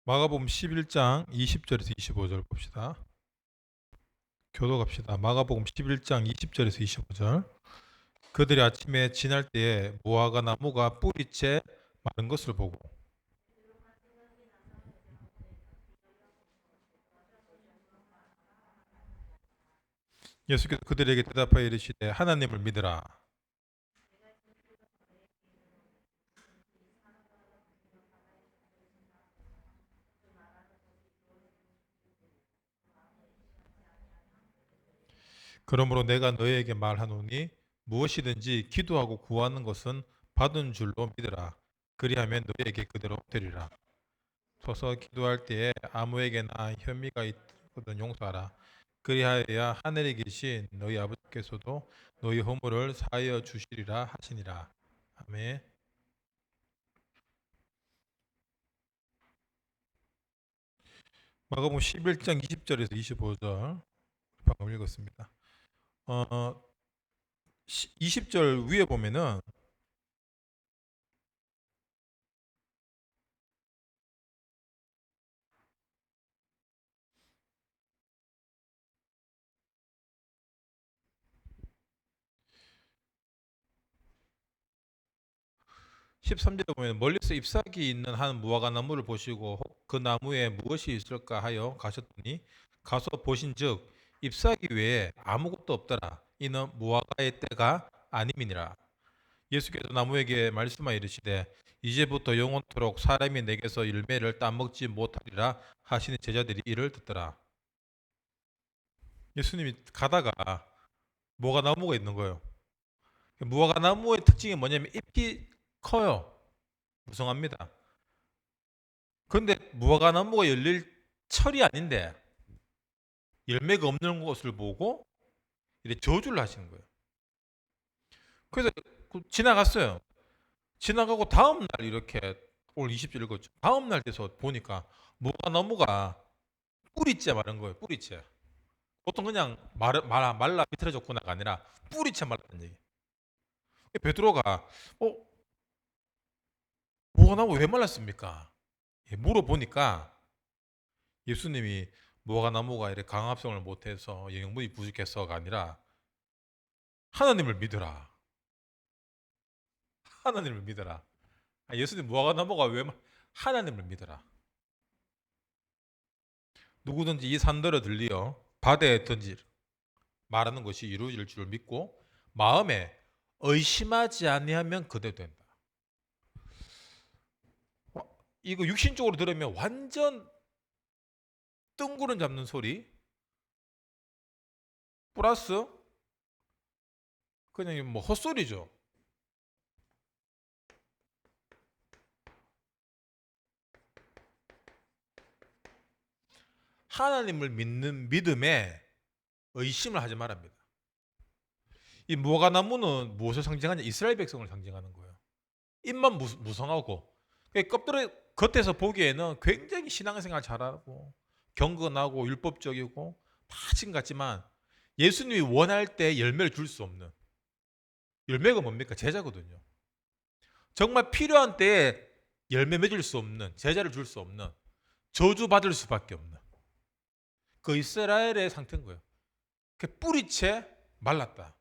마가복음 11장 20절에서 25절 봅시다. 교도 갑시다. 마가복음 11장 20절에서 25절. 그들이 아침에 지날 때에 무화과 나무가 뿌리째 마른 것을 보고 예수께서 그들에게 대답하여 이르시되 하나님을 믿으라. 그러므로 내가 너희에게 말하노니 무엇이든지 기도하고 구하는 것은 받은 줄로 믿으라. 그리하면 너희에게 그대로 되리라. 서서 기도할 때에 아무에게나 혐의가 있거든 용서하라. 그리하여야 하늘에 계신 너희 아버지께서도 너희 허물을 사하여 주시리라 하시니라. 아멘. 마가복음 11장 20절에서 25절 방금 읽었습니다. 20절 위에 보면은 13절에 보면 멀리서 잎사귀 있는 한 무화과 나무를 보시고 혹 그 나무에 무엇이 있을까 하여 가셨더니 가서 보신즉 잎사귀 외에 아무것도 없더라. 이는 무화과의 때가 아님이니라. 예수께서 나무에게 말씀하여 이르시되 이제부터 영원토록 사람이 내게서 열매를 따먹지 못하리라 하시는 제자들이 이를 듣더라. 예수님이 가다가 무화과 나무가 있는 거예요. 무화과 나무의 특징이 뭐냐면 잎이 커요. 무성합니다. 그런데 무화과 나무가 열릴 철이 아닌데 열매가 없는 것을 보고 이렇게 저주를 하시는 거예요. 그래서 지나갔어요. 지나가고 다음 날 이렇게 오늘 20절 읽었죠. 다음 날 돼서 보니까 무화과 나무가 뿌리째 마른 거예요. 뿌리째. 보통 그냥 말라 비틀어졌구나가 아니라 뿌리째 말랐다는 얘기. 베드로가 무화과 나무 왜 말랐습니까? 물어보니까 예수님이 무화과 나무가 이렇게 강합성을 못해서 영양분이 부족해서가 아니라 하나님을 믿어라. 하나님을 믿어라. 예수님 무화과 나무가 왜 하나님을 믿어라. 누구든지 이 산더러 들리어 바다에 던질 말하는 것이 이루어질 줄 믿고 마음에 의심하지 아니하면 그대 된다. 이거 육신적으로 들으면 완전 뜬구름 잡는 소리 플러스 그냥 뭐 헛소리죠. 하나님을 믿는 믿음에 의심을 하지 말랍니다. 이 무화과 나무는 무엇을 상징하냐? 이스라엘 백성을 상징하는 거예요. 입만 무성하고 겉에서 보기에는 굉장히 신앙생활 잘하고 경건하고 율법적이고 다 지금 같지만 예수님이 원할 때 열매를 줄 수 없는 열매가 뭡니까? 제자거든요. 정말 필요한 때에 열매 맺을 수 없는 제자를 줄 수 없는 저주받을 수밖에 없는 그 이스라엘의 상태인 거예요. 그 뿌리채 말랐다.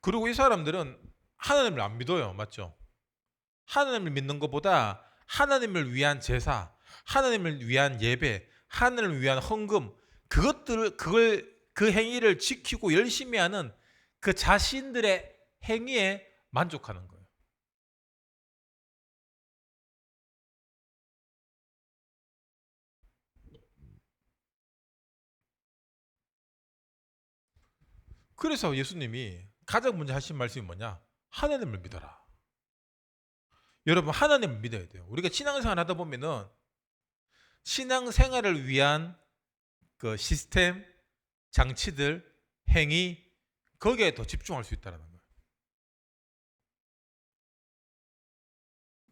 그리고 이 사람들은 하나님을 안 믿어요. 맞죠? 하나님을 믿는 것보다 하나님을 위한 제사, 하나님을 위한 예배, 하나님을 위한 헌금, 그 행위를 지키고 열심히 하는 그 자신들의 행위에 만족하는 거예요. 그래서 예수님이 가장 먼저 하신 말씀이 뭐냐? 하나님을 믿어라. 여러분, 하나님을 믿어야 돼요. 우리가 신앙생활 하다 보면은 신앙생활을 위한 그 시스템, 장치들, 행위, 거기에 더 집중할 수 있다는 거예요.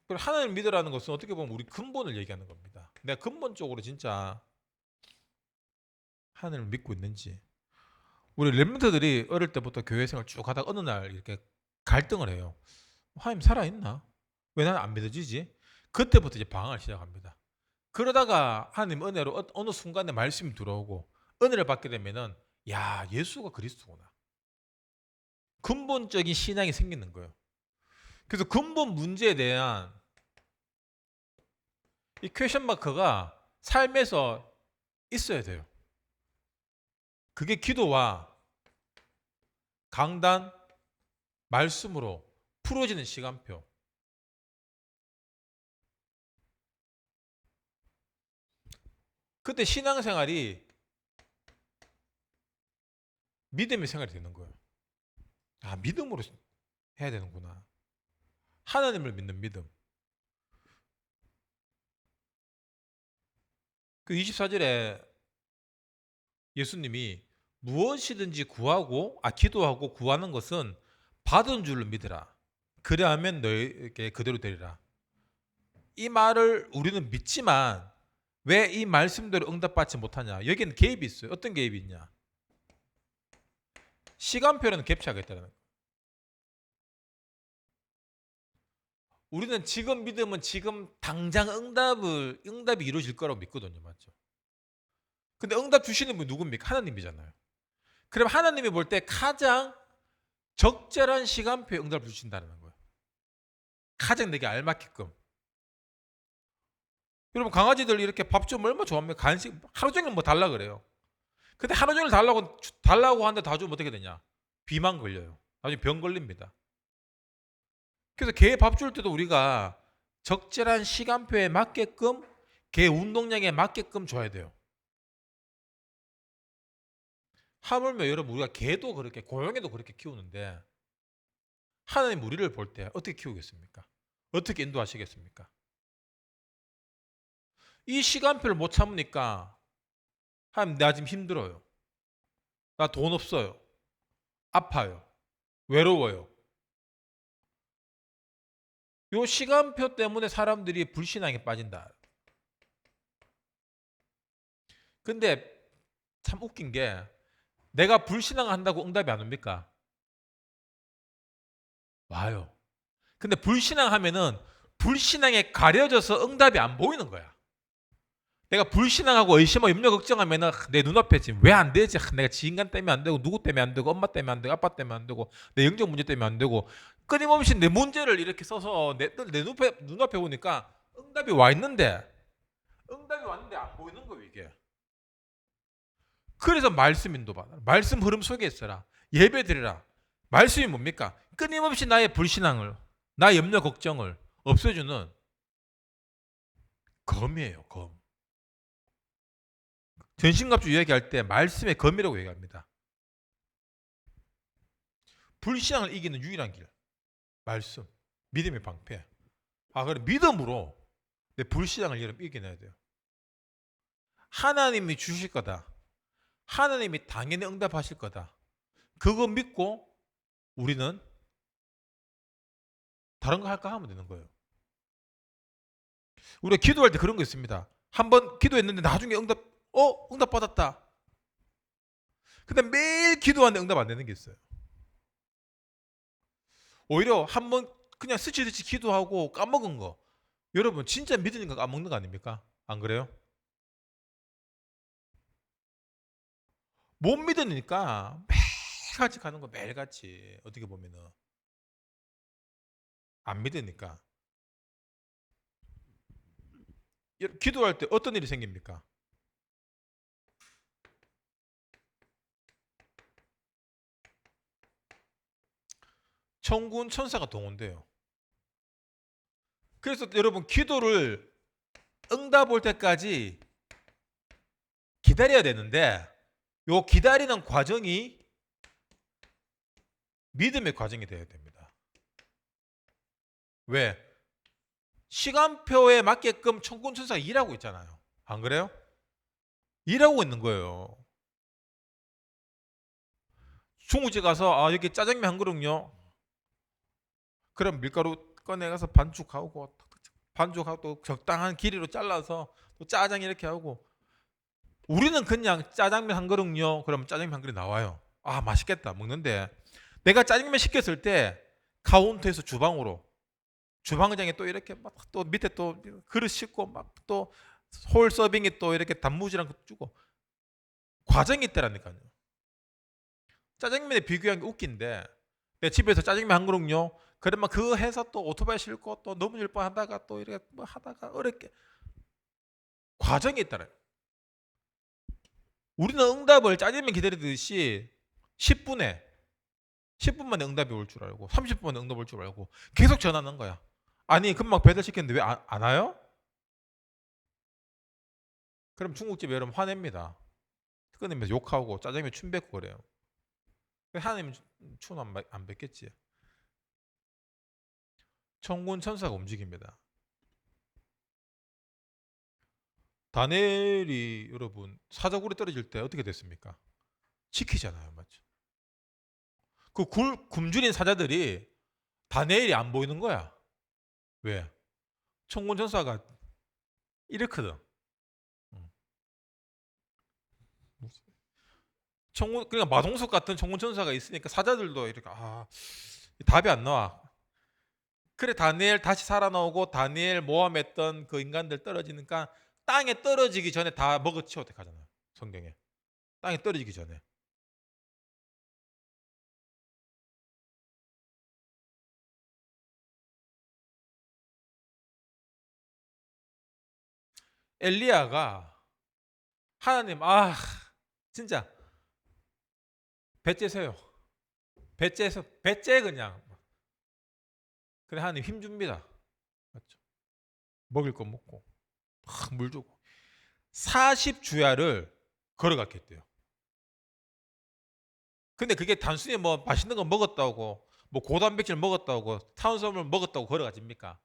하나님을 믿으라는 것은 어떻게 보면 우리 근본을 얘기하는 겁니다. 내가 근본적으로 진짜 하나님을 믿고 있는지. 우리 랩런트들이 어릴 때부터 교회 생활 쭉 하다가 어느 날 이렇게 갈등을 해요. 하나님 살아있나? 왜 나는 안 믿어지지? 그때부터 이제 방황을 시작합니다. 그러다가 하나님 은혜로 어느 순간에 말씀이 들어오고 은혜를 받게 되면은 야, 예수가 그리스도구나. 근본적인 신앙이 생기는 거예요. 그래서 근본 문제에 대한 이 퀘션 마크가 삶에서 있어야 돼요. 그게 기도와 강단, 말씀으로 풀어지는 시간표. 그때 신앙생활이 믿음의 생활이 되는 거예요. 아, 믿음으로 해야 되는구나. 하나님을 믿는 믿음. 그 24절에 예수님이 무엇이든지 기도하고 구하는 것은 받은 줄로 믿으라. 그래야면 너에게 그대로 되리라. 이 말을 우리는 믿지만 왜 이 말씀대로 응답받지 못하냐? 여기는 개입이 있어요. 어떤 개입이 있냐? 시간표는 갭차가 있다는 거예요. 우리는 지금 믿으면 지금 당장 응답이 이루어질 거라고 믿거든요. 맞죠? 근데 응답 주시는 분이 누굽니까? 하나님이잖아요. 그럼 하나님이 볼 때 가장 적절한 시간표에 응답을 주신다는 거예요. 가장 내게 알맞게끔. 여러분 강아지들 이렇게 밥 좀 얼마 좋아합니까? 간식 하루 종일 뭐 달라 그래요. 근데 하루 종일 달라고 하는데 다 주면 어떻게 되냐? 비만 걸려요. 나중에 병 걸립니다. 그래서 개 밥 줄 때도 우리가 적절한 시간표에 맞게끔 개 운동량에 맞게끔 줘야 돼요. 하물며 여러분 우리가 개도 그렇게 고양이도 그렇게 키우는데 하나님 우리를 볼 때 어떻게 키우겠습니까? 어떻게 인도하시겠습니까? 이 시간표를 못 참으니까 하나님 나 지금 힘들어요. 나 돈 없어요. 아파요. 외로워요. 요 시간표 때문에 사람들이 불신앙에 빠진다. 근데 참 웃긴 게 내가 불신앙한다고 응답이 안 옵니까? 와요. 근데 불신앙하면은 불신앙에 가려져서 응답이 안 보이는 거야. 내가 불신앙하고 의심하고 염려 걱정하면은 내 눈앞에 지금 왜 안 되지? 내가 지인간 때문에 안 되고 누구 때문에 안 되고 엄마 때문에 안 되고 아빠 때문에 안 되고 내 영적 문제 때문에 안 되고 끊임없이 내 문제를 이렇게 써서 내 눈앞에 보니까 응답이 왔는데 안 보이는 거예요 이게. 그래서 말씀 인도받아. 말씀 흐름 속에 있어라. 예배 드리라. 말씀이 뭡니까? 끊임없이 나의 불신앙을 나의 염려 걱정을 없애주는 검이에요. 검. 전신갑주 이야기할 때 말씀의 검이라고 얘기합니다. 불신앙을 이기는 유일한 길. 말씀. 믿음의 방패. 그래 믿음으로 내 불신앙을 이겨내야 돼요. 하나님이 주실 거다. 하나님이 당연히 응답하실 거다. 그거 믿고 우리는 다른 거 할까 하면 되는 거예요. 우리가 기도할 때 그런 거 있습니다. 한번 기도했는데 나중에 응답 받았다. 근데 매일 기도하는데 응답 안 되는 게 있어요. 오히려 한번 그냥 스치듯이 기도하고 까먹은 거. 여러분 진짜 믿으니까 까먹는 거 아닙니까? 안 그래요? 못 믿으니까 매일같이 가는 거 매일같이 어떻게 보면은 안 믿으니까 기도할 때 어떤 일이 생깁니까? 천군 천사가 동원돼요. 그래서 여러분 기도를 응답 올 때까지 기다려야 되는데 요 기다리는 과정이 믿음의 과정이 되어야 됩니다. 왜? 시간표에 맞게끔 천군 천사가 일하고 있잖아요. 안 그래요? 일하고 있는 거예요. 중국집 가서 여기 짜장면 한 그릇요. 그럼 밀가루 꺼내가서 반죽하고 또 적당한 길이로 잘라서 또 짜장 이렇게 하고 우리는 그냥 짜장면 한 그릇요. 그러면 짜장면 한 그릇 나와요. 맛있겠다 먹는데 내가 짜장면 시켰을 때 카운터에서 주방으로 주방장이 또 이렇게 막 또 밑에 또 그릇 씻고 막 또 홀 서빙이 또 이렇게 단무지랑 주고 과정이 있다라니까요. 짜장면에 비교한 게 웃긴데 내 집에서 짜장면 한 그릇요. 그러면 그 해서 또 오토바이 싣고 또 넘어질 뻔 하다가 또 이렇게 뭐 하다가 어렵게 과정이 있다라. 우리는 응답을 짜장면 기다리듯이 10분 만에 응답이 올 줄 알고 30분 만에 응답 올 줄 알고 계속 전화하는 거야. 아니 금방 배달 시켰는데 왜 안 와요? 그럼 중국집 여러분 화냅니다. 끊으면서 욕하고 짜장면 춤 뱉고 그래요. 하나님 춤 안 뱉겠지. 천군 천사가 움직입니다. 다니엘이 여러분 사자굴에 떨어질 때 어떻게 됐습니까? 지키잖아요, 맞죠? 그 굶주린 사자들이 다니엘이 안 보이는 거야. 왜? 천군 천사가 이렇거든. 천군 그러니까 마동석 같은 천군 천사가 있으니까 사자들도 이렇게 답이 안 나와. 그래 다니엘 다시 살아나오고 다니엘 모함했던 그 인간들 떨어지니까 땅에 떨어지기 전에 다 먹어치워 하잖아요. 성경에 땅에 떨어지기 전에. 엘리야가 하나님 진짜 배째세요. 배째서 배째 그냥. 그래 하나님 힘 줍니다. 맞죠? 먹을 거 먹고 물 주고 40주야를 걸어갔겠대요. 근데 그게 단순히 뭐 맛있는 거 먹었다고 뭐 고단백질 먹었다고 탄수화물 먹었다고 걸어가집니까?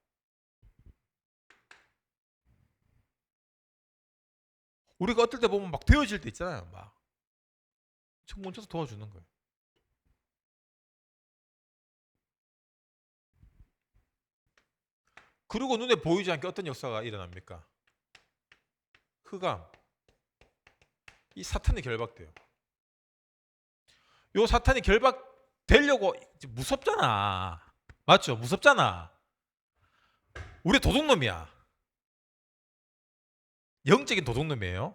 우리가 어떨 때 보면 막 되어질 때 있잖아요. 막 천문 쳐서 도와주는 거예요. 그리고 눈에 보이지 않게 어떤 역사가 일어납니까? 흑암. 이 사탄이 결박돼요. 요 사탄이 결박되려고 무섭잖아. 맞죠? 무섭잖아. 우리 도둑놈이야. 영적인 도둑놈이에요.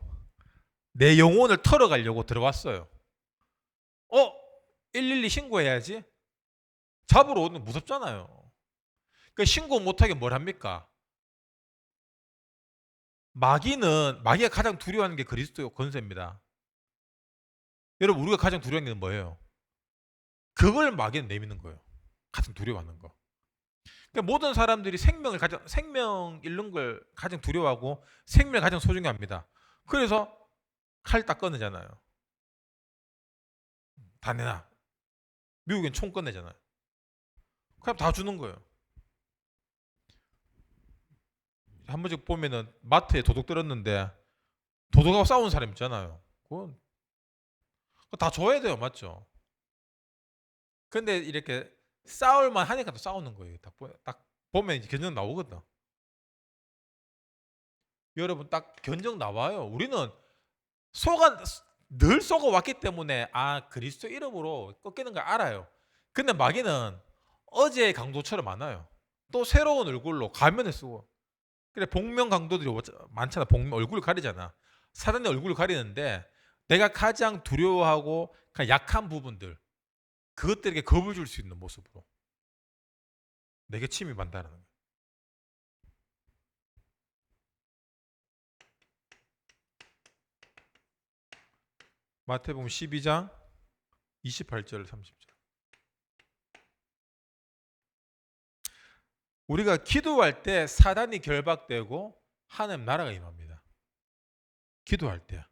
내 영혼을 털어가려고 들어왔어요. 112 신고해야지. 잡으러 오는 무섭잖아요. 그 신고 못하게 뭘 합니까? 마귀가 가장 두려워하는 게 그리스도의 권세입니다. 여러분 우리가 가장 두려워하는 게 뭐예요? 그걸 마귀는 내미는 거예요. 가장 두려워하는 거. 그러니까 모든 사람들이 생명 잃는 걸 가장 두려워하고 생명을 가장 소중히 합니다. 그래서 칼 딱 꺼내잖아요. 다 내놔. 미국엔 총 꺼내잖아요. 그럼 다 주는 거예요. 한 번씩 보면은 마트에 도둑 들었는데 도둑하고 싸우는 사람 있잖아요. 그건 다 줘야 돼요, 맞죠? 근데 이렇게 싸울만 하니까 또 싸우는 거예요. 딱 보면 이제 견적 나오거든. 여러분 딱 견적 나와요. 우리는 늘 속아 왔기 때문에 그리스도 이름으로 꺾이는 걸 알아요. 근데 마귀는 어제의 강도처럼 많아요. 또 새로운 얼굴로 가면을 쓰고. 그래 복면 강도들이 많잖아. 얼굴을 가리잖아. 사단의 얼굴을 가리는데 내가 가장 두려워하고 약한 부분들 그것들에게 겁을 줄 수 있는 모습으로 내게 침입한다는 거예요. 마태복음 12장 28절 30절. 우리가 기도할 때 사단이 결박되고 하나님 나라가 임합니다. 기도할 때.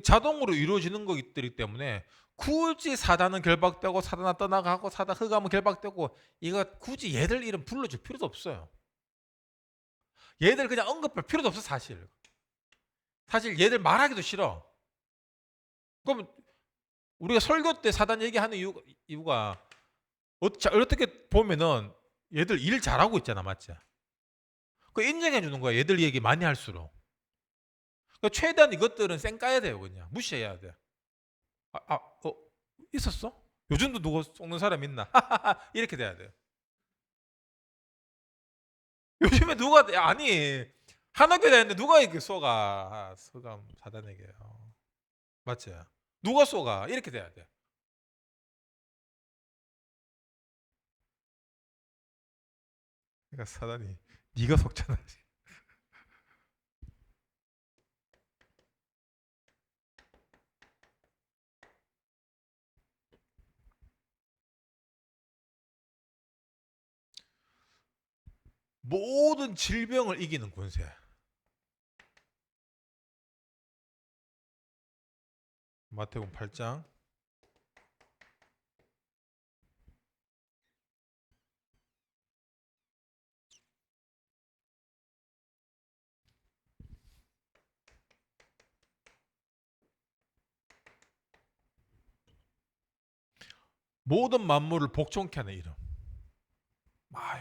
자동으로 이루어지는 것이기 때문에 굳이 사단은 결박되고 사단은 떠나가고 사단 흑암은 결박되고 이거 굳이 얘들 이름 불러줄 필요도 없어요. 얘들 그냥 언급할 필요도 없어 사실. 사실 얘들 말하기도 싫어. 그럼 우리가 설교 때 사단 얘기하는 이유가 어떻게 보면은 얘들 일 잘하고 있잖아, 맞지? 그 인정해 주는 거야. 얘들 얘기 많이 할수록. 그러니까 최대한 이것들은 쌩 까야 돼요, 그냥 무시해야 돼. 있었어? 요즘도 누구 속는 사람 있나? 이렇게 돼야 돼요. 요즘에 누가 아니 하나교대인데 누가 이렇게 쏘가 서감 사단에게요. 맞지? 누가 쏘가 이렇게 돼야 돼. 그러니까 사단이 네가 속잖아. 모든 질병을 이기는 권세. 마태복음 8장. 모든 만물을 복종케 하는 이름.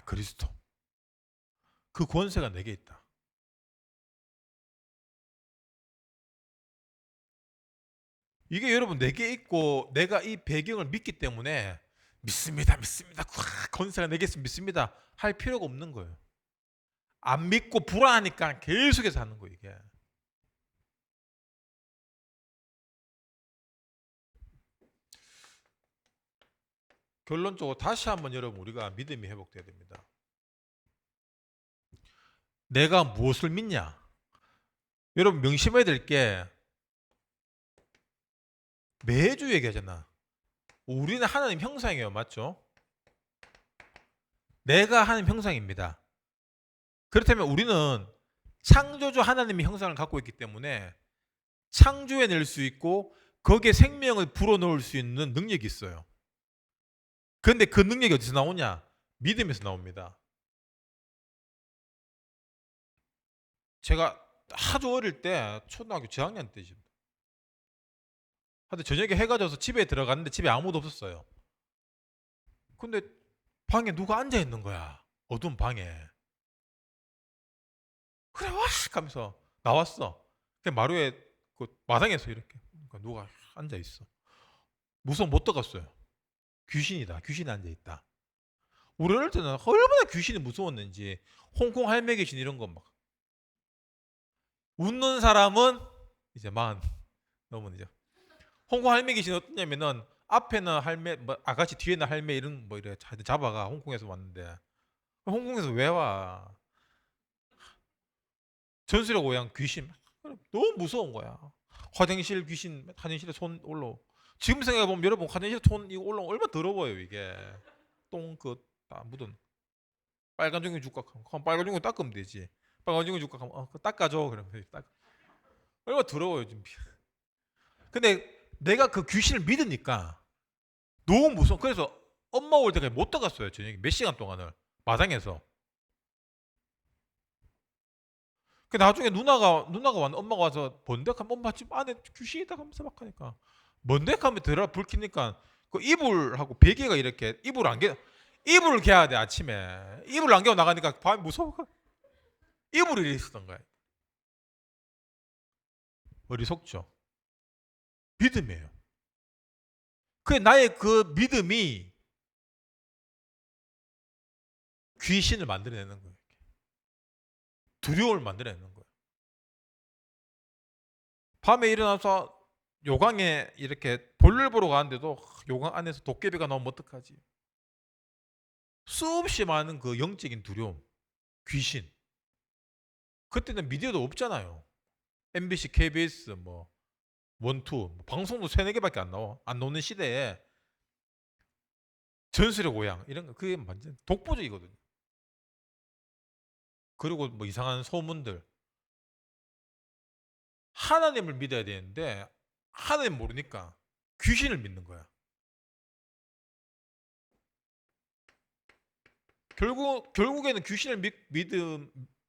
그리스도. 그 권세가 내게 있다. 이게 여러분 내게 있고 내가 이 배경을 믿기 때문에 믿습니다, 믿습니다. 권세가 내게 있으면 믿습니다. 할 필요가 없는 거예요. 안 믿고 불안하니까 계속해서 하는 거예요, 이게. 결론적으로 다시 한번 여러분 우리가 믿음이 회복돼야 됩니다. 내가 무엇을 믿냐? 여러분 명심해야 될 게 매주 얘기하잖아. 우리는 하나님 형상이에요. 맞죠? 내가 하나님 형상입니다. 그렇다면 우리는 창조주 하나님의 형상을 갖고 있기 때문에 창조해낼 수 있고 거기에 생명을 불어넣을 수 있는 능력이 있어요. 그런데 그 능력이 어디서 나오냐? 믿음에서 나옵니다. 제가 아주 어릴 때 초등학교 저학년 때죠. 하여튼 저녁에 해가 져서 집에 들어갔는데 집에 아무도 없었어요. 근데 방에 누가 앉아 있는 거야. 어두운 방에. 그래 와 하면서 나왔어. 그 마루에 그 마당에서 이렇게 그러니까 누가 앉아 있어. 무서워 못 들어갔어요. 귀신이다. 귀신이 앉아 있다. 우리 어릴 때는 얼마나 귀신이 무서웠는지 홍콩 할매 귀신 이런 거 막 웃는 사람은 이제 만 넘은 이제 홍콩 할매 귀신 어떠냐면은 앞에는 할매 뭐 아가씨 뒤에는 할매 이런 뭐 이래 잡아가 홍콩에서 왔는데 홍콩에서 왜 와? 전설의 고향 귀신 너무 무서운 거야. 화장실 귀신 화장실에 손 올라. 지금 생각해 보면 여러분 화장실에 손 이거 올라오면 얼마나 더러워요 이게. 똥 그 묻은 빨간 종이 줄까? 그럼 빨간 종이 닦으면 되지. 빨간 종이 줄까? 그거 닦아줘. 그러면 딱 얼마나 더러워요 지금. 근데 내가 그 귀신을 믿으니까 너무 무서워. 그래서 엄마 올 때까지 못 들어갔어요 저녁에 몇 시간 동안을 마당에서. 그 나중에 누나가 왔 엄마가 와서 번데하면 엄마 집 안에 귀신이다 하면서 막 하니까 번데하면 들어 불 켜니까 그 이불하고 베개가 이렇게 이불을 개야 돼 아침에. 이불을 안 개고 나가니까 밤에 무서워. 이불이 있었던 거야. 어리석죠. 믿음이에요. 그 나의 그 믿음이 귀신을 만들어내는 거예요. 두려움을 만들어내는 거예요. 밤에 일어나서 요강에 이렇게 볼일 보러 가는데도 요강 안에서 도깨비가 나오면 어떡하지? 수없이 많은 그 영적인 두려움, 귀신. 그때는 미디어도 없잖아요. MBC, KBS, 뭐 원투 방송도 세네 개밖에 안 나와. 안 나오는 시대에 전설의 고향 이런 거 그게 완전 독보적이거든요. 그리고 뭐 이상한 소문들. 하나님을 믿어야 되는데 하나님 모르니까 귀신을 믿는 거야. 결국에는 귀신을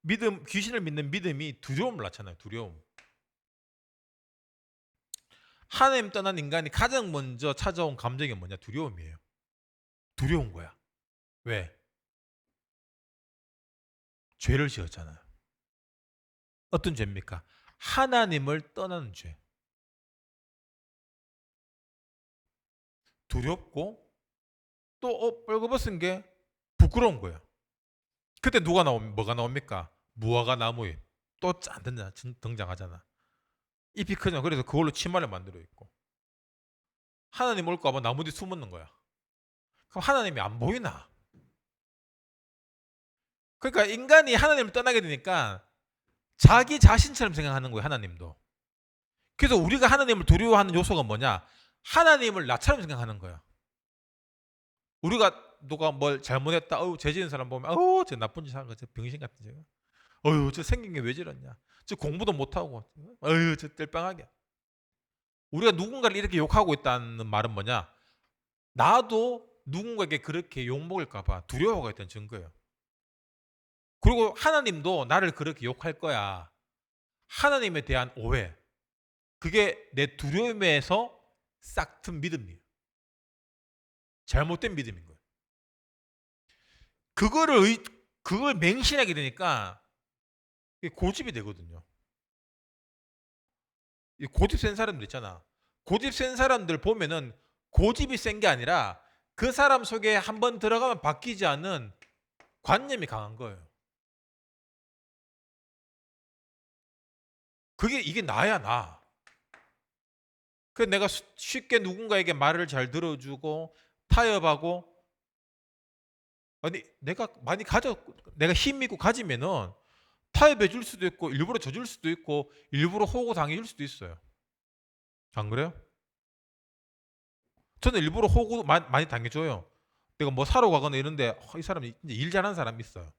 믿음 귀신을 믿는 믿음이 두려움을 낳잖아요. 두려움. 하나님 떠난 인간이 가장 먼저 찾아온 감정이 뭐냐? 두려움이에요. 두려운 거야. 왜? 죄를 지었잖아요. 어떤 죄입니까? 하나님을 떠나는 죄. 두렵고 또 벌거벗은 게 부끄러운 거예요. 그때 뭐가 나옵니까? 무화과 나무에 또 등장하잖아. 잎이 크잖아. 그래서 그걸로 치마를 만들어 있고 하나님 올까 봐 나무 뒤 숨는 거야. 그럼 하나님이 안 보이나? 그러니까 인간이 하나님을 떠나게 되니까 자기 자신처럼 생각하는 거예요. 하나님도. 그래서 우리가 하나님을 두려워하는 요소가 뭐냐? 하나님을 나처럼 생각하는 거야. 우리가 누가 뭘 잘못했다. 죄 지은 사람 보면 저 나쁜 짓 하는 거, 저 병신 같은 저. 저 생긴 게 왜 저러냐? 저 공부도 못 하고. 저 뜰빵하게. 우리가 누군가를 이렇게 욕하고 있다는 말은 뭐냐? 나도 누군가에게 그렇게 욕먹을까 봐 두려워가 있다는 증거예요. 그리고 하나님도 나를 그렇게 욕할 거야. 하나님에 대한 오해. 그게 내 두려움에서 싹튼 믿음이에요. 잘못된 믿음인 거예요. 그걸 맹신하게 되니까 고집이 되거든요. 고집 센 사람들 있잖아. 고집 센 사람들 보면은 고집이 센 게 아니라 그 사람 속에 한번 들어가면 바뀌지 않는 관념이 강한 거예요. 이게 나야, 나. 그래서 내가 쉽게 누군가에게 말을 잘 들어주고 타협하고, 아니 내가 힘 있고 가지면은 타협해 줄 수도 있고 일부러 져줄 수도 있고 일부러 호구 당해 줄 수도 있어요. 안 그래요? 저는 일부러 호구 많이 당해줘요. 내가 뭐 사러 가거나 이런데 이 사람이 이제 일 잘하는 사람이 있어요.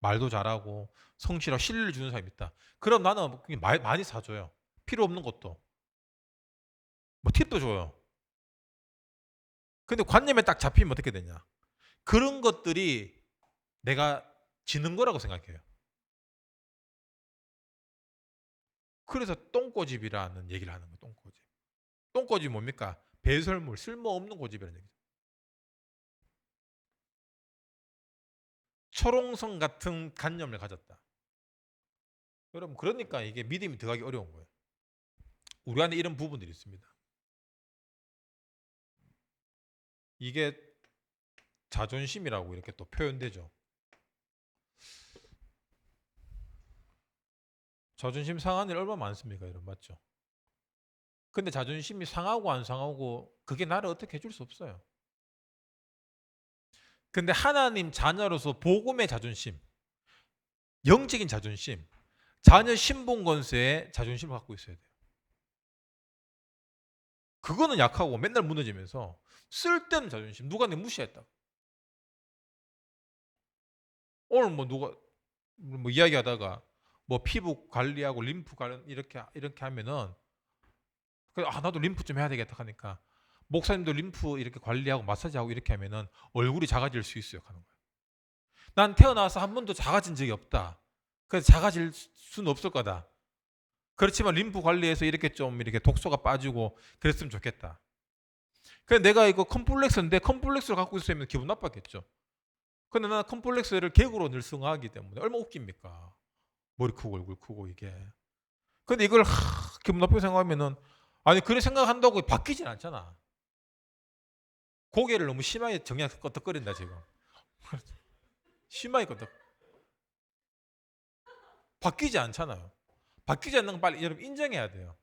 말도 잘하고 성실하고 신뢰를 주는 사람이 있다. 그럼 나는 많이 사줘요. 필요 없는 것도. 뭐 팁도 줘요. 근데 관념에 딱 잡히면 어떻게 되냐? 그런 것들이 내가 지는 거라고 생각해요. 그래서 똥꼬집이라는 얘기를 하는 거예요. 똥꼬집. 똥꼬집이 뭡니까? 배설물, 쓸모없는 고집이라는 얘기죠. 초롱성 같은 관념을 가졌다. 여러분, 그러니까 이게 믿음이 들어가기 어려운 거예요. 우리 안에 이런 부분들이 있습니다. 이게 자존심이라고 이렇게 또 표현되죠. 자존심 상한 일 얼마나 많습니까? 여러분, 맞죠? 근데 자존심이 상하고 안 상하고 그게 나를 어떻게 해줄 수 없어요. 근데 하나님 자녀로서 복음의 자존심, 영적인 자존심, 자녀 신분 권세의 자존심을 갖고 있어야 돼요. 그거는 약하고 맨날 무너지면서 쓸데없는 자존심, 누가 내 무시했다. 오늘 뭐 누가 뭐 이야기하다가 뭐 피부 관리하고 림프 관리 이렇게 하면은 나도 림프 좀 해야 되겠다 하니까 목사님도 림프 이렇게 관리하고 마사지하고 이렇게 하면은 얼굴이 작아질 수 있어요 하는 거예요. 난 태어나서 한 번도 작아진 적이 없다. 그래서 작아질 수는 없을 거다. 그렇지만 림프 관리해서 이렇게 좀 이렇게 독소가 빠지고 그랬으면 좋겠다. 그래서 내가 이거 컴플렉스인데 컴플렉스를 갖고 있으면 기분 나빴겠죠. 근데 나는 컴플렉스를 개그로 늘승하기 때문에 얼마나 웃깁니까? 머리 크고 얼굴 크고 이게. 근데 이걸 기분 나쁘게 생각하면은 아니 그래 생각한다고 바뀌진 않잖아. 고개를 너무 심하게 정량 끄덕거린다 지금. 심하게 끄덕. 바뀌지 않잖아요. 바뀌지 않는 건 빨리 여러분 인정해야 돼요.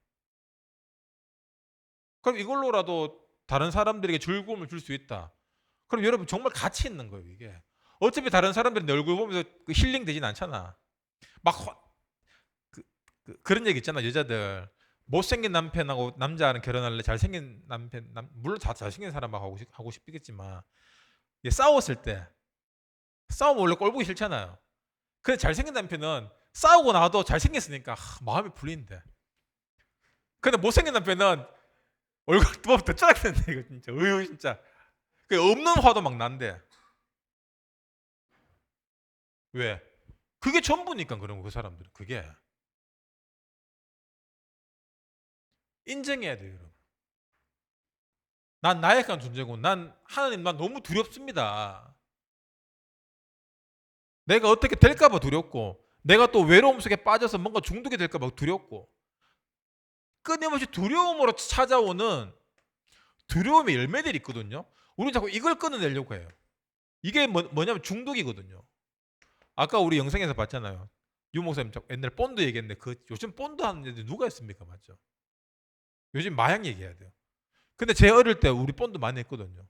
그럼 이걸로라도 다른 사람들에게 즐거움을 줄 수 있다. 그럼 여러분 정말 가치 있는 거예요 이게. 어차피 다른 사람들이 내 얼굴 보면서 힐링 되진 않잖아. 막 그런 얘기 있잖아. 여자들 못생긴 남편하고 남자랑 결혼할래? 잘생긴 물론 잘생긴 사람하고 하고 싶겠지만 싸웠을 때 싸우면 원래 꼴 보기 싫잖아요. 근데 잘생긴 남편은 싸우고 나도 잘생겼으니까 마음이 풀리는데. 근데 못생긴 남편은 얼굴 보면 더 짜증나는데 이거 진짜. 진짜. 없는 화도 막 난대. 왜? 그게 전부니까 그런 거 그 사람들은. 그게. 인정해야 돼요, 여러분. 난 나약한 존재고 난 하나님 난 너무 두렵습니다. 내가 어떻게 될까 봐 두렵고 내가 또 외로움 속에 빠져서 뭔가 중독이 될까 봐 두렵고 끊임없이 두려움으로 찾아오는 두려움의 열매들이 있거든요. 우리는 자꾸 이걸 끊어내려고 해요. 이게 뭐냐면 중독이거든요. 아까 우리 영상에서 봤잖아요. 유 목사님 옛날 본드 얘기했는데 그 요즘 본드 하는 애들 누가 있습니까? 맞죠? 요즘 마약 얘기해야 돼요. 근데 제 어릴 때 우리 본드 많이 했거든요.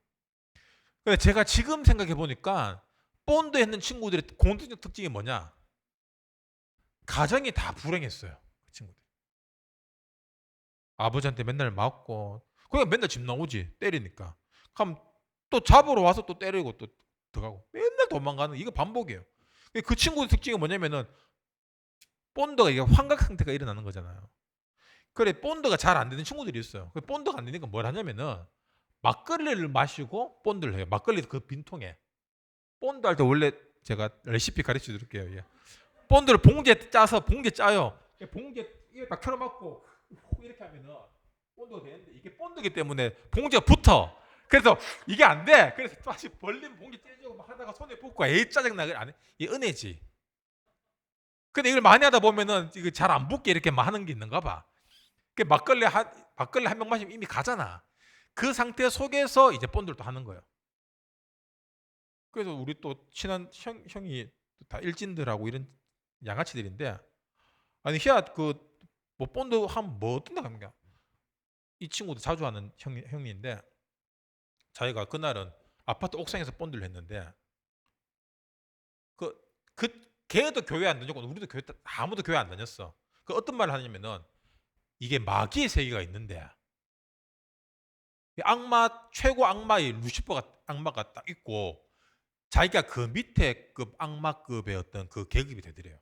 근데 제가 지금 생각해 보니까 본드 했는 친구들의 공통적 특징이 뭐냐? 가정이 다 불행했어요. 그 친구들. 아버지한테 맨날 맞고 그냥 맨날 집 나오지 때리니까. 그럼 또 잡으러 와서 또 때리고 또 들어가고 맨날 도망가는 이거 반복이에요. 그 친구의 특징이 뭐냐면은 본드가 이게 환각 상태가 일어나는 거잖아요. 그래 본드가 잘 안 되는 친구들이 있어요. 그 본드가 안 되니까 뭘 하냐면은 막걸리를 마시고 본드를 해요. 막걸리 그 빈통에 본드 할 때 원래 제가 레시피 가르쳐 드릴게요. 예. 본드를 봉지에 짜서 봉지에 짜요. 봉지에 이거 딱 틀어맞고 이렇게 하면은 본드가 되는데 이게 본드기 때문에 봉지가 붙어. 그래서 이게 안 돼. 그래서 다시 벌린 봉지 째주고 막 하다가 손에 붙고 에이 짜증나게 안 해. 이 은혜지. 근데 이걸 많이 하다 보면은 이거 잘 안 붙게 이렇게 막 하는 게 있는가 봐. 그 막걸리 한 병 마시면 이미 가잖아. 그 상태 속에서 이제 본드를 또 하는 거예요. 그래서 우리 또 친한 형이 다 일진들하고 이런 양아치들인데 아니 희야 그뭐 본드 하면 뭐 어떤다 합니까? 이 친구도 자주 하는 형인데 자기가 그날은 아파트 옥상에서 본드를 했는데 그, 걔도 교회 안 다녔고 우리도 교회 아무도 교회 안 다녔어. 그 어떤 말을 하냐면은 이게 마귀의 세계가 있는데 악마 최고 악마의 루시퍼가 악마가 딱 있고 자기가 그 밑에 급 악마급의 어떤 그 계급이 되더래요.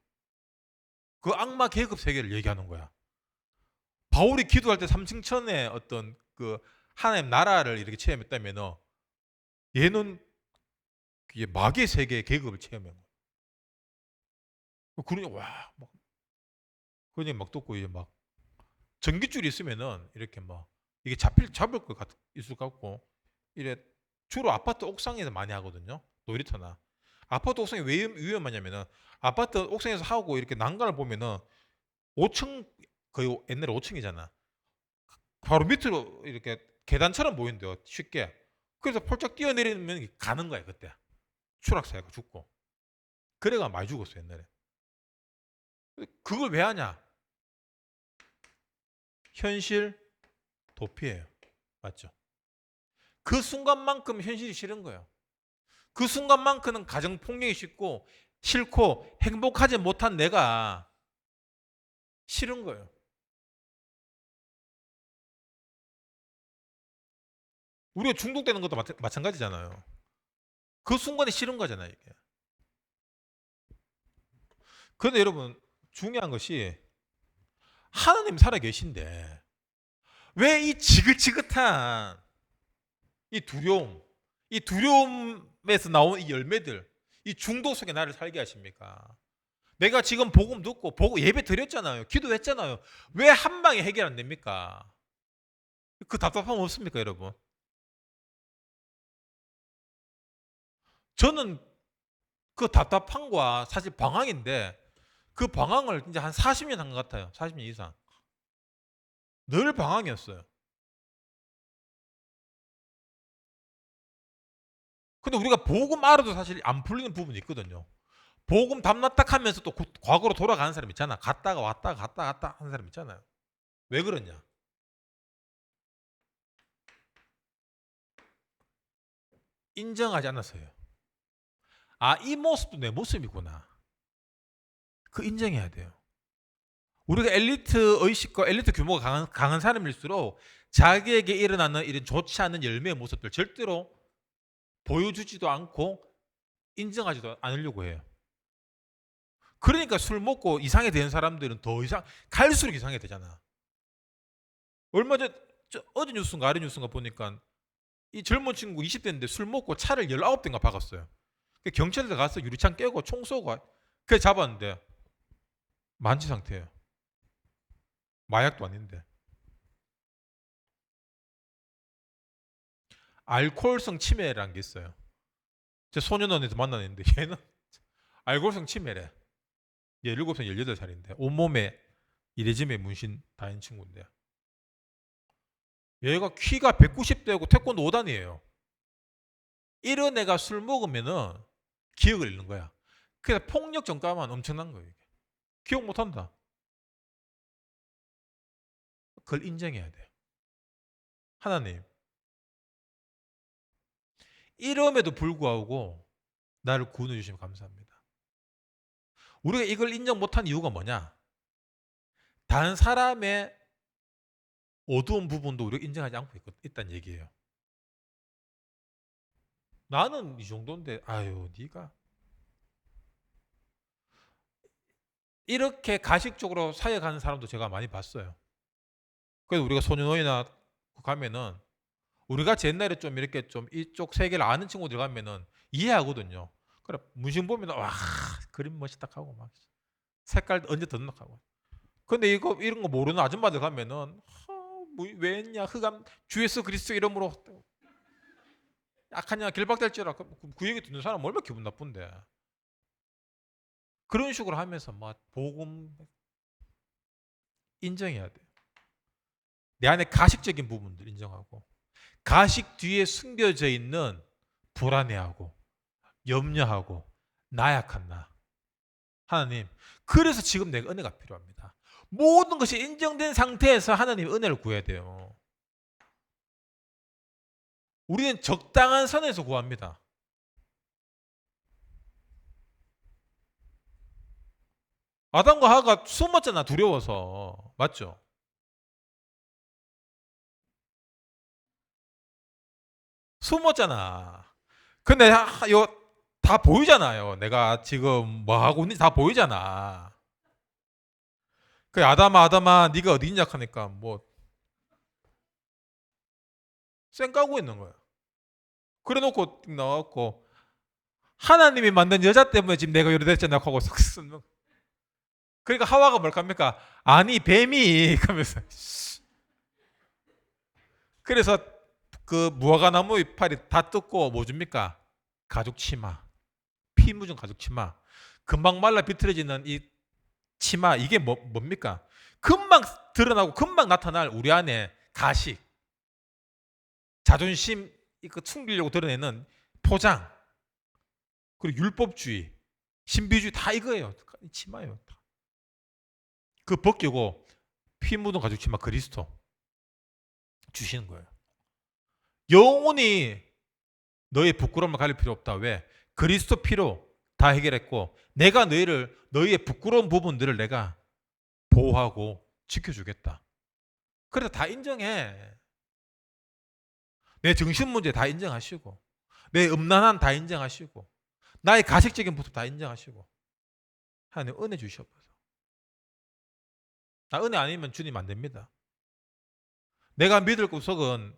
그 악마 계급 세계를 얘기하는 거야. 바울이 기도할 때 삼층천의 어떤 그 하나님 나라를 이렇게 체험했다면 얘는 이게 마귀의 세계의 계급을 체험한 거야. 그러니 와, 막 그러니 막 듣고 이제 막 전기줄이 있으면은 이렇게 막 이게 잡을 것 있을 것 같고 이래 주로 아파트 옥상에서 많이 하거든요. 놀이터나 아파트 옥상이 왜 위험하냐면은 아파트 옥상에서 하고 이렇게 난간을 보면은 5층 거의 옛날에 5층이잖아. 바로 밑으로 이렇게 계단처럼 보인대요. 쉽게. 그래서 폴짝 뛰어내리면 가는 거야 그때. 추락사가 죽고. 그래가 많이 죽었어 옛날에. 그걸 왜 하냐? 현실 도피예요. 맞죠? 그 순간만큼 현실이 싫은 거예요. 그 순간만큼은 가정 폭력이 싫고 행복하지 못한 내가 싫은 거예요. 우리가 중독되는 것도 마찬가지잖아요. 그 순간이 싫은 거잖아요, 이게. 그런데 여러분 중요한 것이 하나님 살아 계신데 왜 이 지긋지긋한 이 두려움에서 나온 이 열매들, 이 중독 속에 나를 살게 하십니까? 내가 지금 복음 듣고 보고 예배 드렸잖아요. 기도했잖아요. 왜 한 방에 해결 안 됩니까? 그 답답함 없습니까, 여러분? 저는 그 답답함과 사실 방황인데 그 방황을 이제 한 40년 한 것 같아요. 40년 이상. 늘 방황이었어요. 근데 우리가 복음 알아도 사실 안 풀리는 부분이 있거든요. 복음 담났딱 하면서 또 과거로 돌아가는 사람 있잖아. 갔다가 왔다 갔다 갔다 하는 사람 있잖아요. 왜 그러냐? 인정하지 않았어요. 아, 이 모습도 내 모습이구나. 그 인정해야 돼요. 우리가 엘리트 의식과 엘리트 규모가 강한 사람일수록 자기에게 일어나는 이런 좋지 않은 열매의 모습들 절대로 보여주지도 않고 인정하지도 않으려고 해요. 그러니까 술 먹고 이상해 되는 사람들은 더 이상 갈수록 이상해 되잖아. 얼마 전 어제 뉴스인가 아래 뉴스인가 보니까 이 젊은 친구 20대인데 술 먹고 차를 19대인가 박았어요. 경찰대 가서 유리창 깨고 총 쏘고 그래 잡았는데 만취 상태예요. 마약도 아닌데. 알코올성 치매라는 게 있어요. 제 소년원에서 만나는데 얘는 알코올성 치매래. 얘 7살 18살인데 온몸에 이레짐의 문신 다인 친구인데 얘가 키가 190대고 태권도 5단이에요. 이런 애가 술 먹으면은 기억을 잃는 거야. 그래서 폭력 전가만 엄청난 거예요. 기억 못 한다. 그걸 인정해야 돼요. 하나님, 이름에도 불구하고 나를 구원해 주시면 감사합니다. 우리가 이걸 인정 못한 이유가 뭐냐? 다른 사람의 어두운 부분도 우리가 인정하지 않고 있다는 얘기예요. 나는 이 정도인데 아유 네가 이렇게 가식적으로 사역하는 사람도 제가 많이 봤어요. 그래서 우리가 소년원이나 가면은 우리 같이 옛날에 좀 이렇게 좀 이쪽 세계를 아는 친구들 가면은 이해하거든요. 그래 문신 보면 와 그림 멋있다 하고 막 색깔 언제 덧넉하고. 근데 이거 이런 거 모르는 아줌마들 가면은 왜 했냐 흑암 주 예수 그리스도 이름으로 약하냐 길박될지라 그 얘기 듣는 사람 얼마나 기분 나쁜데. 그런 식으로 하면서 막 복음 인정해야 돼. 내 안에 가식적인 부분들 인정하고 가식 뒤에 숨겨져 있는 불안해하고 염려하고 나약한 나. 하나님, 그래서 지금 내가 은혜가 필요합니다. 모든 것이 인정된 상태에서 하나님의 은혜를 구해야 돼요. 우리는 적당한 선에서 구합니다. 아담과 하와가 숨었잖아, 두려워서. 맞죠? 숨었잖아. 근데 이거 다 보이잖아요. 내가 지금 뭐 하고 있는지 다 보이잖아. 그 아담아 네가 어디 있냐 하니까 뭐 쌩까고 있는 거야. 그래 놓고 나왔고 하나님이 만든 여자 때문에 지금 내가 이래 됐잖아 하고 석 그러니까 하와가 뭘 합니까? 아니 뱀이 그러면서 그래서 그 무화과 나무 잎팔이 다 뜯고 뭐 줍니까? 가죽 치마. 피 묻은 가죽 치마. 금방 말라 비틀어지는 이 치마 이게 뭡니까? 금방 드러나고 금방 나타날 우리 안에 가식, 자존심 이거 숨기려고 드러내는 포장, 그리고 율법주의, 신비주의 다 이거예요. 치마예요. 그 벗기고 피 묻은 가죽 치마 그리스도 주시는 거예요. 영원히 너의 부끄러움을 가릴 필요 없다. 왜? 그리스도 피로 다 해결했고 내가 너희의 부끄러운 부분들을 내가 보호하고 지켜주겠다. 그래서 다 인정해. 내 정신 문제 다 인정하시고 내 음란한 다 인정하시고 나의 가식적인 모습 다 인정하시고 하나님 은혜 주시옵소서. 나 은혜 아니면 주님 안 됩니다. 내가 믿을 구석은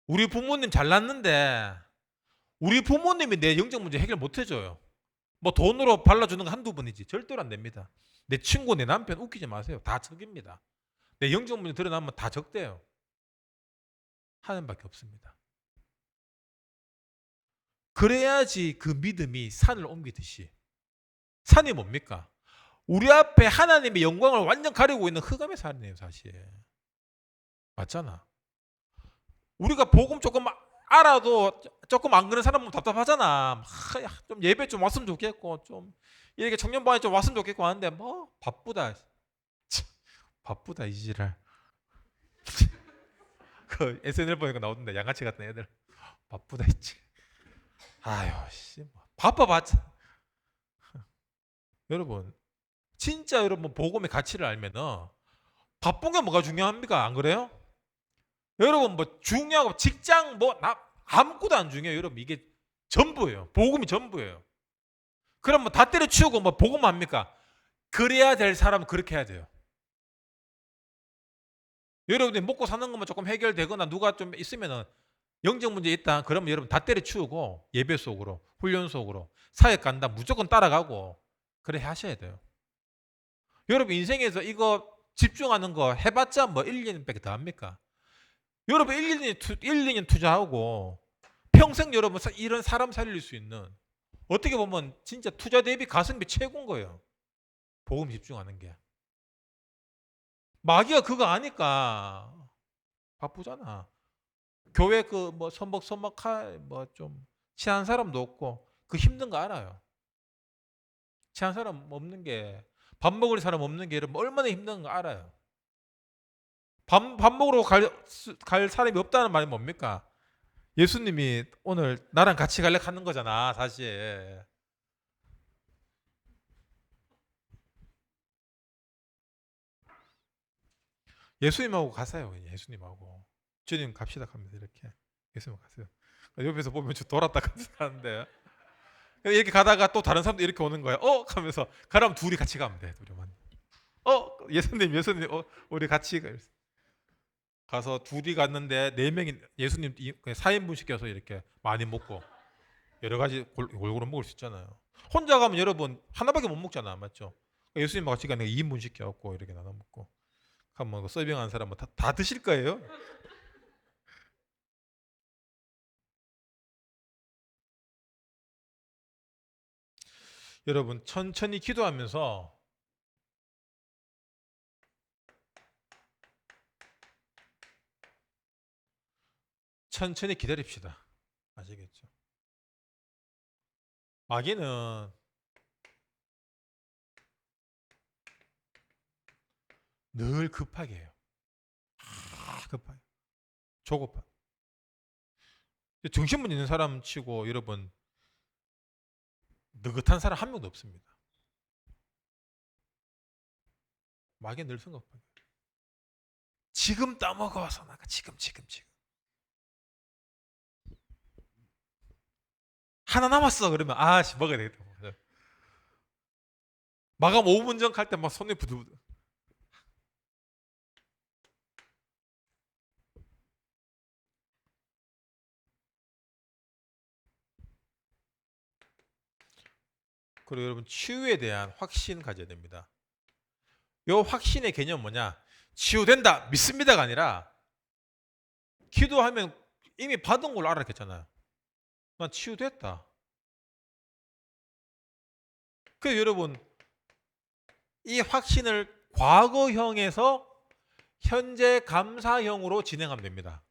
우리 부모님 잘났는데 우리 부모님이 내 영적 문제 해결 못 해줘요. 뭐 돈으로 발라주는 거 한두 번이지 절대로 안 됩니다. 내 친구 내 남편 웃기지 마세요. 다 적입니다. 내 영적 문제 드러나면 다 적대요. 하나님밖에 없습니다. 그래야지 그 믿음이 산을 옮기듯이. 산이 뭡니까? 우리 앞에 하나님의 영광을 완전 가리고 있는 흑암의 산이에요 사실. 맞잖아. 우리가 복음 조금 알아도 조금 안 그런 사람은 답답하잖아. 좀 예배 좀 왔으면 좋겠고 좀 이렇게 청년반에 좀 왔으면 좋겠고 하는데 뭐 바쁘다. 바쁘다 이지랄. 그 SNL 보니까 나오던데 양아치 같은 애들 바쁘다 있지. 아유 씨 뭐 바빠봤자. 여러분 진짜 여러분 복음의 가치를 알면은 바쁜 게 뭐가 중요합니까? 안 그래요? 여러분 뭐 중요하고 직장 뭐 나 아무것도 안 중요해요. 여러분 이게 전부예요. 복음이 전부예요. 그럼 뭐 다 때려치우고 뭐 복음 합니까? 그래야 될 사람은 그렇게 해야 돼요. 여러분이 먹고 사는 것만 조금 해결되거나 누가 좀 있으면은 영적 문제 있다. 그러면 여러분 다 때려치우고 예배 속으로 훈련 속으로 사역 간다 무조건 따라가고 그래 하셔야 돼요. 여러분 인생에서 이거 집중하는 거 해봤자 뭐 1, 2년밖에 더 합니까? 여러분 1, 2년 투자하고 평생 여러분 이런 사람 살릴 수 있는 어떻게 보면 진짜 투자 대비 가성비 최고인 거예요. 복음 집중하는 게. 마귀가 그거 아니까 바쁘잖아. 교회 그 뭐 선먹선먹할 뭐 좀 친한 사람도 없고 그 힘든 거 알아요. 친한 사람 없는 게 밥 먹을 사람 없는 게 여러분 얼마나 힘든 거 알아요. 밥 먹으러 갈 사람이 없다는 말이 뭡니까? 예수님이 오늘 나랑 같이 갈래 하는 거잖아, 사실. 예수님하고 가세요. 예수님하고. 주님 갑시다 합니다. 이렇게. 예수님 가세요. 옆에서 보면 저 돌았다 하는데 이렇게 가다가 또 다른 사람도 이렇게 오는 거야. 하면서 가라면 둘이 같이 가면 돼. 둘이만. 예수님, 우리 같이 가서 둘이 갔는데 네 명이 예수님 4인분 시켜서 이렇게 많이 먹고 여러 가지 골고루 먹을 수 있잖아요. 혼자 가면 여러분 하나밖에 못 먹잖아, 맞죠? 예수님과 같이 가는 2인분 시켜갖고 이렇게 나눠 먹고 한번 뭐 서빙한 사람 다 드실 거예요. 여러분 천천히 기도하면서 천천히 기다립시다. 아시겠죠? 마귀는 늘 급하게 해요. 급하게. 조급한. 정신문 있는 사람 치고 여러분 느긋한 사람 한 명도 없습니다. 마귀는 늘 성급하게. 지금 따먹어서 나가 지금. 하나 남았어 그러면 아씨 먹어야 되겠다. 마감 5분 전 갈 때 막 손에 부들부들. 그리고 여러분 치유에 대한 확신 가져야 됩니다. 요 확신의 개념 뭐냐? 치유된다, 믿습니다가 아니라 기도하면 이미 받은 걸로 알았겠잖아요. 난 치유됐다. 그래서 여러분 이 확신을 과거형에서 현재 감사형으로 진행하면 됩니다.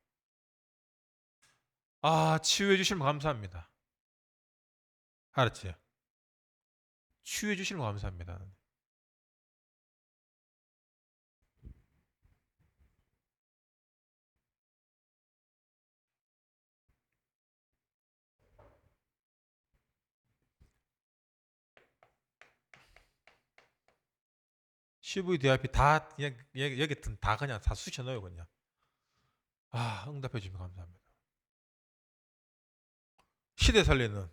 아, 치유해 주시면 감사합니다. 알았지? 치유해 주시면 감사합니다. 10의 DIP 다 여기 다 그냥 다 쑤셔 넣어요 그냥. 아, 응답해 주시면 감사합니다. 시대 살리는,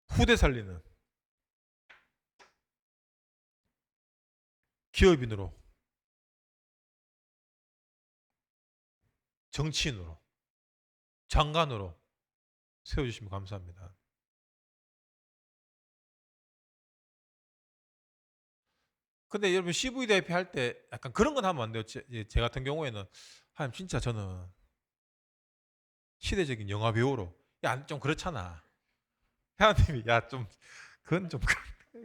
후대 살리는 기업인으로, 정치인으로, 장관으로 세워주시면 감사합니다. 근데 여러분 CVDIP 할 때 약간 그런 건 하면 안 돼요. 제 같은 경우에는 하나님 진짜 저는 시대적인 영화 배우로 좀 그렇잖아. 하나님이 좀 그건 좀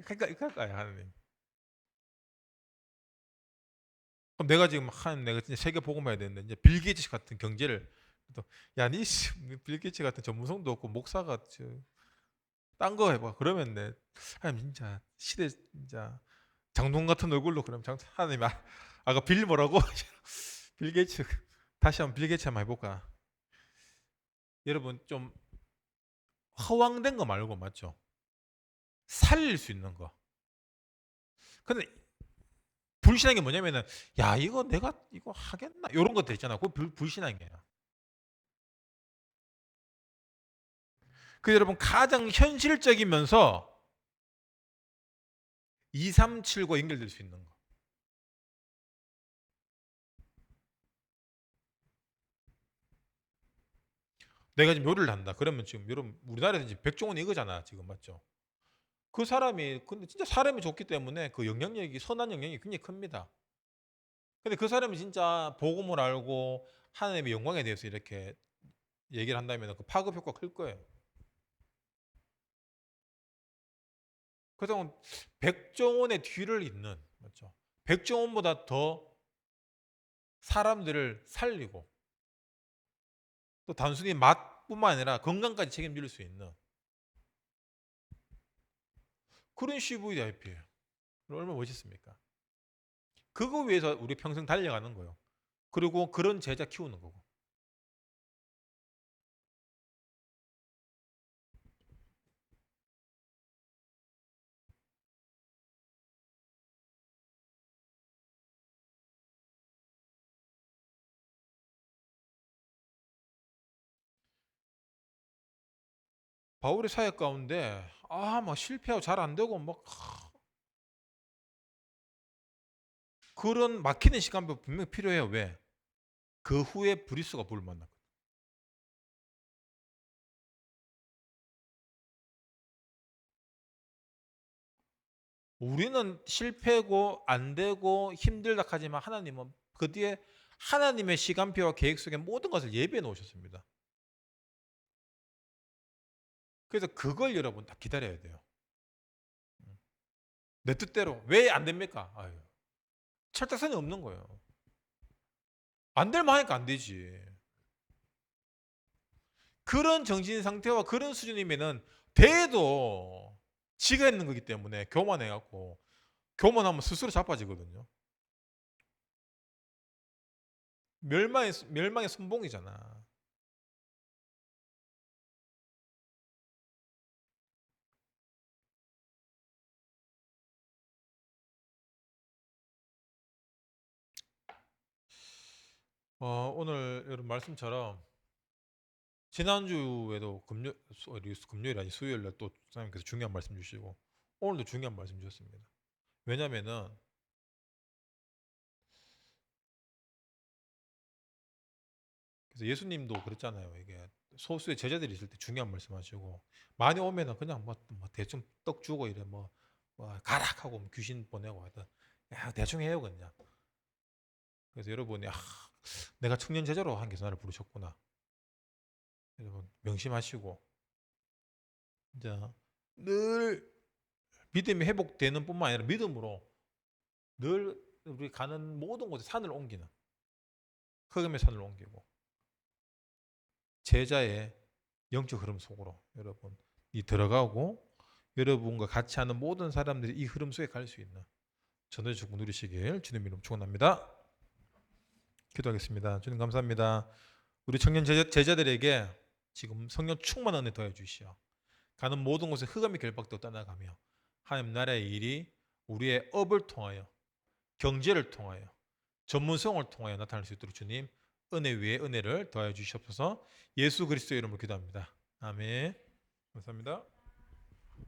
그럴까요 하나님? 그럼 내가 지금 내가 진짜 세계 복음해야 되는데 이제 빌 게이츠 같은 경제를 또야니빌 게이츠 같은 전문성도 없고 목사가 딴 거 해봐 그러면 내 하나님 진짜 시대 진짜 장동 같은 얼굴로 그럼 하나님 아까 빌 뭐라고 빌 게이츠 다시 한번 빌 게이츠 한번 해볼까? 여러분 좀 허황된 거 말고 맞죠? 살릴 수 있는 거. 근데 불신한 게 뭐냐면은 야 이거 내가 이거 하겠나 이런 것들 있잖아. 그거 불신한 게요. 그 여러분 가장 현실적이면서 237과 연결될 수 있는 거. 내가 지금 요리를 한다. 그러면 지금 여러분 우리나라에서 지금 백종원 이거잖아. 지금 맞죠? 그 사람이 근데 진짜 사람이 좋기 때문에 그 영향력이 선한 영향이 굉장히 큽니다. 근데 그 사람이 진짜 복음을 알고 하나님의 영광에 대해서 이렇게 얘기를 한다면 그 파급 효과가 클 거예요. 그래서 백종원의 뒤를 잇는 맞죠? 백종원보다 더 사람들을 살리고 또 단순히 맛뿐만 아니라 건강까지 책임질 수 있는 그런 CVIP예요. 얼마나 멋있습니까? 그거 위해서 우리 평생 달려가는 거예요. 그리고 그런 제자 키우는 거고. 바울의 사역 가운데 막 실패하고 잘 안 되고 막 그런 막히는 시간도 분명히 필요해요. 왜? 그 후에 브리스가 불을 만났거든. 우리는 실패고 안 되고 힘들다 하지만 하나님은 그 뒤에 하나님의 시간표와 계획 속에 모든 것을 예비해 놓으셨습니다. 그래서 그걸 여러분 다 기다려야 돼요. 내 뜻대로 왜 안 됩니까? 아유, 철딱선이 없는 거예요. 안 될만 하니까 안 되지. 그런 정신 상태와 그런 수준이면은 돼도 지가 있는 거기 때문에 교만해갖고 교만하면 스스로 자빠지거든요. 멸망의 선봉이잖아. 오늘 여러분 말씀처럼 지난주에도 금요일 아니 수요일에 또 선생님께서 중요한 말씀 주시고 오늘도 중요한 말씀 주셨습니다. 왜냐면은 그래서 예수님도 그랬잖아요. 이게 소수의 제자들이 있을 때 중요한 말씀하시고 많이 오면은 그냥 뭐 대충 떡 주고 이래 뭐 가락 하고 귀신 보내고 하든 야 대충 해요 그냥. 그래서 여러분이 내가 청년 제자로 한 게 나를 부르셨구나. 여러분 명심하시고 이제 늘 믿음이 회복되는 뿐만 아니라 믿음으로 늘 우리 가는 모든 곳에 산을 옮기는 흑암의 산을 옮기고 제자의 영적 흐름 속으로 여러분이 들어가고 여러분과 같이 하는 모든 사람들이 이 흐름 속에 갈 수 있는 전도의 축복 누리시길 주님 이름 축원합니다. 기도하겠습니다. 주님 감사합니다. 우리 청년 제자들에게 지금 성령 충만한 은혜 더해 주시오. 가는 모든 곳에 흑암이 결박되어 떠나가며 하나님 나라의 일이 우리의 업을 통하여 경제를 통하여 전문성을 통하여 나타날 수 있도록 주님 은혜 위에 은혜를 더해 주시옵소서. 예수 그리스도의 이름으로 기도합니다. 아멘. 감사합니다.